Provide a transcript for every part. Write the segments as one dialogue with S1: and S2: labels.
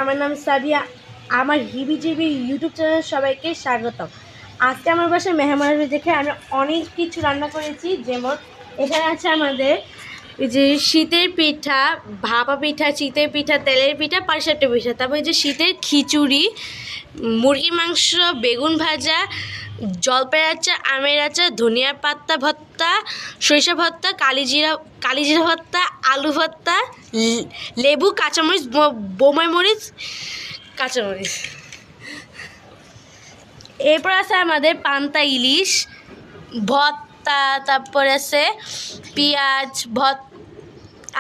S1: আমার নাম সাবিয়া। আমার হিবিজিবি ইউটিউব চ্যানেল সবাইকে স্বাগতম। আজকে আমার বাসায় মেহমান আসবে দেখে আমি অনেক কিছু রান্না করেছি। যেমন এখানে আছে আমাদের এই যে শীতের পিঠা, ভাপা পিঠা, চিতের পিঠা, তেলের পিঠা, পাটিসাপটা পিঠা, তারপর এই যে শীতের খিচুড়ি, মুরগি মাংস, বেগুন ভাজা, জলপাইয়ের আচার, আমের আচার, ধনিয়া পাতা ভর্তা, সরিষা ভর্তা, কালিজিরা ভর্তা, আলু ভর্তা, লেবু, কাঁচামরিচ, বোমাই মরিচ, কাঁচামরিচ। এরপর আছে আমাদের পান্তা ইলিশ ভর্তা, তারপরে আছে পেঁয়াজ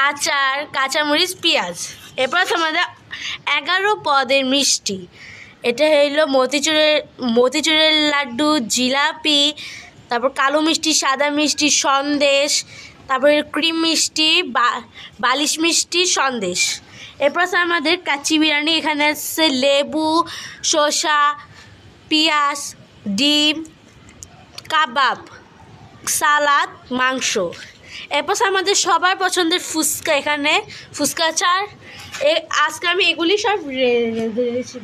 S1: আচার, কাঁচামরিচ, পেঁয়াজ। এরপর আছে আমাদের 11 পদের মিষ্টি। এটা হইলো মতিচুরের লাড্ডু, জিলাপি, তারপর কালো মিষ্টি, সাদা মিষ্টি, সন্দেশ, তারপরে ক্রিম মিষ্টি, বালিশ মিষ্টি, সন্দেশ। এরপর আছে আমাদের কাচ্চি বিরিয়ানি। এখানে আছে লেবু, শসা, পেঁয়াজ, ডিম, কাবাব, সালাদ, মাংস। এরপর আমাদের সবার পছন্দের ফুচকা। এখানে ফুচকা আচার। আজকে আমি এগুলি সব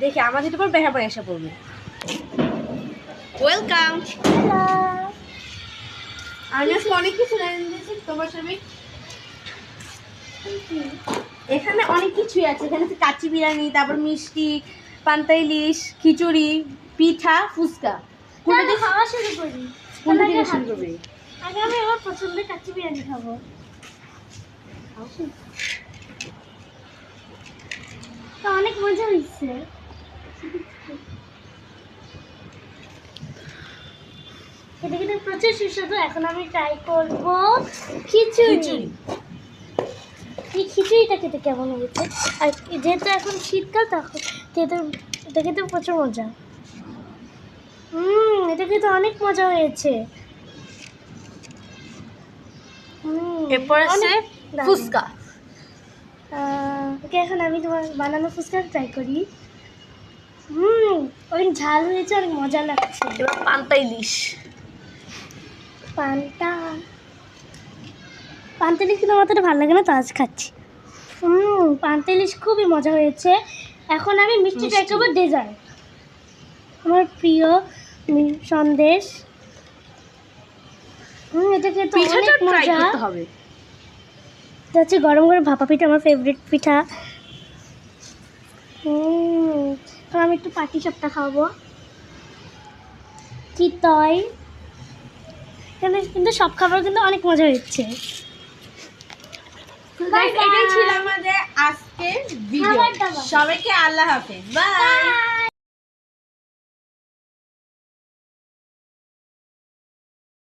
S1: দেখি আমাদের উপর বেহাবাই আসা পড়বে। ওয়েলকাম। আমি আজকে অনেক কিছু দিয়েছি তোমার সঙ্গে। এখানে অনেক কিছুই আছে। এখানে আছে কাচ্চি বিরিয়ানি, তারপর মিষ্টি, পান্তা ইলিশ, খিচুড়ি, পিঠা, ফুচকা। কোনটা খাওয়া শুরু করি? কোনটা থেকে শুরু করবি? আগে আমি আমার পছন্দের কাচ্চি বিরিয়ানি খাবো। তো অনেক মজা হয়েছে। এটা কিন্তু প্রচুর সুস্বাদু। এখন আমি ট্রাই করবো খিচুড়ি। এই খিচুড়িটা খেতে কেমন হয়েছে? আর যেহেতু এখন শীতকাল, তখন এটা খেতে প্রচুর মজা। এটা কিন্তু অনেক মজা হয়েছে। এরপর আছে ফুচকা। ওকে, এখন আমি তোমার বানানো ফুচকা ট্রাই করি। অনেক ঝাল হয়েছে, অনেক মজা লাগছে। এবার পান্তা ইলিশ। পান্তা ইলিশ কিন্তু আমার তো ভালো লাগে না, তো আজ খাচ্ছি। পান্তা ইলিশ খুবই মজা হয়েছে। এখন আমি মিষ্টি ট্রাই করবো, ডেজার্ট। আমার প্রিয় সন্দেশ। এটা খেতে অনেক মজা হবে। এটা হচ্ছে গরম গরম ভাপা পিঠা, আমার ফেভারিট পিঠা। আমি একটু পাটিসাপটা খাবো। চিতই। এখানে কিন্তু সব খাবার কিন্তু অনেক মজা হচ্ছে। এটাই ছিল আমাদের আজকে ভিডিও। সবাইকে আল্লাহ হাফেজ, বাই।